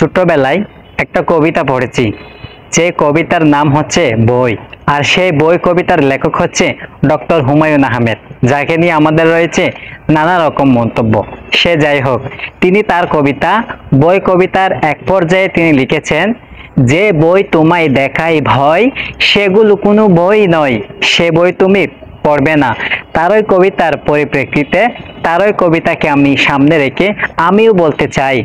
ছোট্টবেলায় একটা কবিতা পড়েছি, যে কবিতার নাম হচ্ছে বই। আর সেই বই কবিতার লেখক হচ্ছে ডক্টর হুমায়ুন আহমেদ, যাকে নিয়ে আমাদের রয়েছে নানা রকম মন্তব্য। সে যাই হোক, তিনি তার কবিতা বই কবিতার এক পর্যায়ে তিনি লিখেছেন, যে বই তোমায় দেখায় ভয় সেগুলো কোনো বই নয়, সে বই তুমি পড়বে না। তার ওই কবিতার পরিপ্রেক্ষিতে তার ওই কবিতাকে আমি সামনে রেখে আমিও বলতে চাই,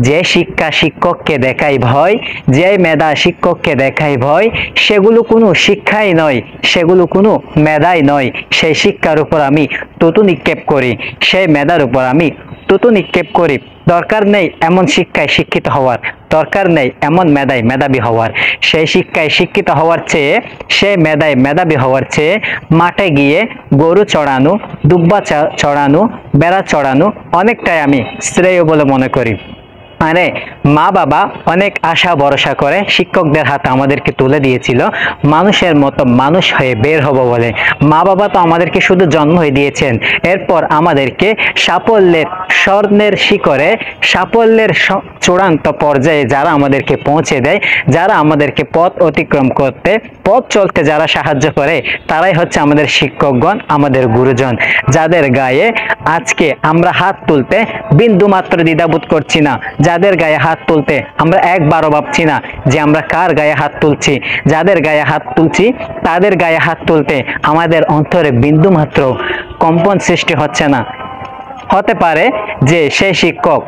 যে শিক্ষা শিক্ষককে দেখায় ভয়, যে মেধা শিক্ষককে দেখায় ভয়, সেগুলো কোনো শিক্ষাই নয়, সেগুলো কোনো মেধাই নয়। সেই শিক্ষার উপর আমি তুতু নিক্ষেপ করি, সেই মেধার উপর আমি তুতু নিক্ষেপ করি। দরকার নেই এমন শিক্ষায় শিক্ষিত হওয়ার, দরকার নেই এমন মেধায় মেধাবী হওয়ার। সেই শিক্ষায় শিক্ষিত হওয়ার চেয়ে, সেই মেধায় মেধাবী হওয়ার চেয়ে মাঠে গিয়ে গরু চড়ানো, দুব্বা চড়ানো, বেড়া চড়ানো অনেকটাই আমি শ্রেয় বলে মনে করি। মানে মা বাবা অনেক আশা ভরসা করে শিক্ষকদের হাতে আমাদেরকে তুলে দিয়েছিল মানুষের মতো মানুষ হয়ে বের হব বলে। মা বাবা তো আমাদেরকে শুধু জন্মই দিয়েছেন, এরপর আমাদেরকে সাফল্যের স্বর্ণের শিখরে, সাফল্যের চূড়ান্ত পর্যায়ে যারা আমাদেরকে পৌঁছে দেয়, যারা আমাদেরকে পথ অতিক্রম করতে, পথ চলতে যারা সাহায্য করে, তারাই হচ্ছে আমাদের শিক্ষকগণ, আমাদের গুরুজন, যাদের গায়ে আজকে আমরা হাত তুলতে বিন্দু মাত্র দ্বিধাবোধ করছি না, যাদের গায়ে হাত তুলতে আমরা একবারও ভাবছি না যে আমরা কার গায়ে হাত তুলছি। যাদের গায়ে হাত তুলছি তাদের গায়ে হাত তুলতে আমাদের অন্তরে বিন্দু মাত্র কম্পন সৃষ্টি হচ্ছে না। হতে পারে যে সেই শিক্ষক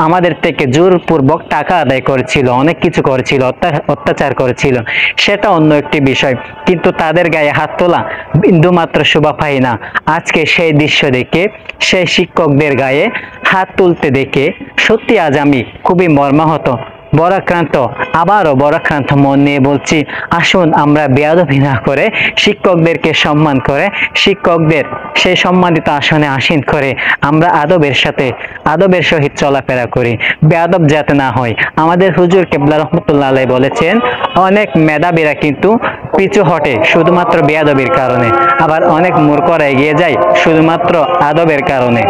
আমাদের থেকে জোরপূর্বক টাকা আদায় করেছিল, অনেক কিছু করেছিল, অত্যাচার করেছিল, সেটা অন্য একটি বিষয়, কিন্তু তাদের গায়ে হাত তোলা বিন্দুমাত্র শোভা পায় না। আজকে সেই দৃশ্য দেখে, সেই শিক্ষকদের গায়ে হাত তুলতে দেখে সত্যি আজ আমি খুবই মর্মাহত, বরাক্রান্ত, আবারও বরাক্রান্ত মন নিয়ে বলছি, আসুন আমরা বেয়াদবি না করে শিক্ষকদেরকে সম্মান করে, শিক্ষকদের সেই সম্মানিত আসনে আসীন করে আমরা আদবের সহিত চলাফেরা করি, বেয়াদব যাতে না হয়। আমাদের হুজুর কেবলা রহমতুল্লাহ আলাইহি বলেছেন, অনেক মেধাবীরা কিন্তু পিছু হটে শুধুমাত্র বেয়াদবির কারণে, আবার অনেক মূর্খরা এগিয়ে যায় শুধুমাত্র আদবের কারণে।